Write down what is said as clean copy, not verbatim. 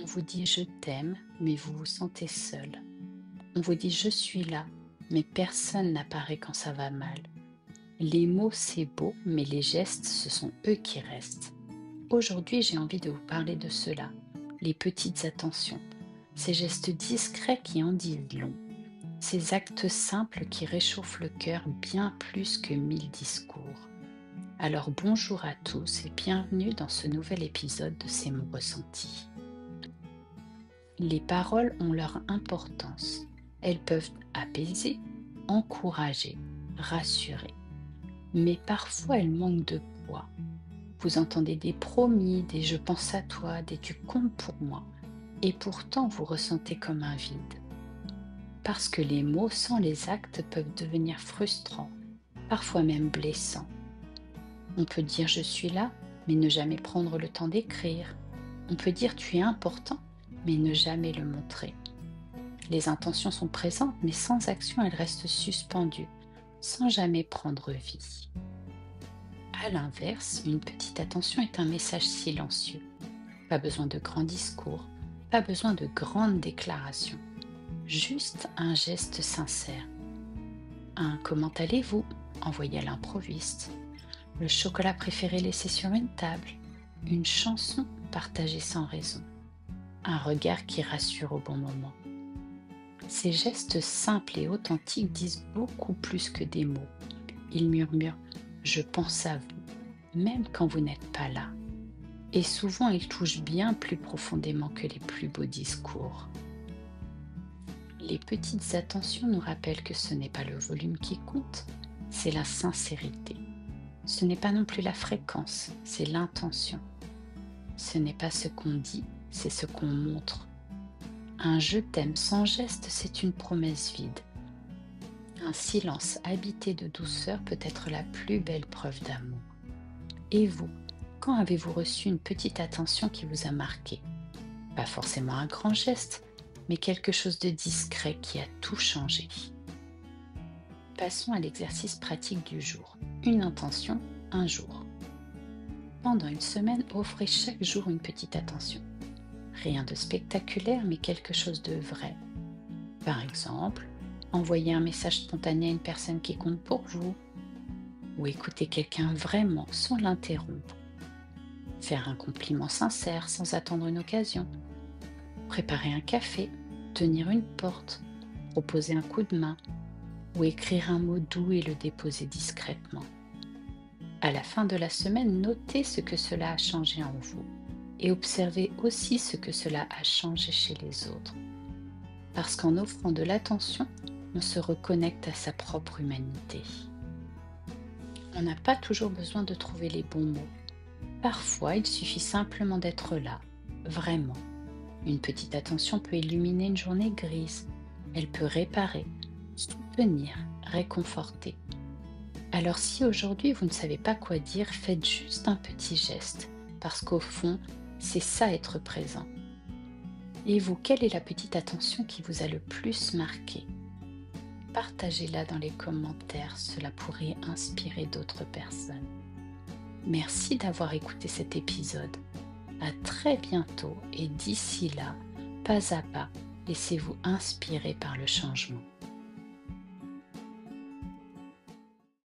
On vous dit je t'aime, mais vous vous sentez seul. On vous dit je suis là, mais personne n'apparaît quand ça va mal. Les mots c'est beau, mais les gestes ce sont eux qui restent. Aujourd'hui j'ai envie de vous parler de cela, les petites attentions, ces gestes discrets qui en disent long, ces actes simples qui réchauffent le cœur bien plus que 1000 discours. Alors bonjour à tous et bienvenue dans ce nouvel épisode de ces mots ressentis. Les paroles ont leur importance. Elles peuvent apaiser, encourager, rassurer. Mais parfois elles manquent de poids. Vous entendez des promis, des je pense à toi, des tu comptes pour moi. Et pourtant vous ressentez comme un vide. Parce que les mots sans les actes peuvent devenir frustrants, parfois même blessants. On peut dire je suis là, mais ne jamais prendre le temps d'écrire. On peut dire tu es important, mais ne jamais le montrer. Les intentions sont présentes, mais sans action, elles restent suspendues, sans jamais prendre vie. À l'inverse, une petite attention est un message silencieux. Pas besoin de grands discours, pas besoin de grandes déclarations. Juste un geste sincère. Un comment allez-vous envoyé à l'improviste. Le chocolat préféré laissé sur une table. Une chanson partagée sans raison. Un regard qui rassure au bon moment. Ces gestes simples et authentiques disent beaucoup plus que des mots. Ils murmurent « je pense à vous », même quand vous n'êtes pas là. Et souvent, ils touchent bien plus profondément que les plus beaux discours. Les petites attentions nous rappellent que ce n'est pas le volume qui compte, c'est la sincérité. Ce n'est pas non plus la fréquence, c'est l'intention. Ce n'est pas ce qu'on dit, c'est ce qu'on montre. Un je t'aime sans geste, c'est une promesse vide. Un silence habité de douceur peut être la plus belle preuve d'amour. Et vous, quand avez-vous reçu une petite attention qui vous a marqué? Pas forcément un grand geste, mais quelque chose de discret qui a tout changé. Passons à l'exercice pratique du jour. Une intention, un jour. Pendant une semaine, offrez chaque jour une petite attention. Rien de spectaculaire, mais quelque chose de vrai. Par exemple, envoyer un message spontané à une personne qui compte pour vous, ou écouter quelqu'un vraiment sans l'interrompre. Faire un compliment sincère sans attendre une occasion. Préparer un café, tenir une porte, proposer un coup de main, ou écrire un mot doux et le déposer discrètement. À la fin de la semaine, notez ce que cela a changé en vous. Et observez aussi ce que cela a changé chez les autres. Parce qu'en offrant de l'attention, on se reconnecte à sa propre humanité. On n'a pas toujours besoin de trouver les bons mots. Parfois, il suffit simplement d'être là, vraiment. Une petite attention peut illuminer une journée grise. Elle peut réparer, soutenir, réconforter. Alors si aujourd'hui vous ne savez pas quoi dire, faites juste un petit geste, parce qu'au fond, c'est ça être présent. Et vous, quelle est la petite attention qui vous a le plus marqué? Partagez-la dans les commentaires, cela pourrait inspirer d'autres personnes. Merci d'avoir écouté cet épisode. À très bientôt et d'ici là, pas à pas, laissez-vous inspirer par le changement.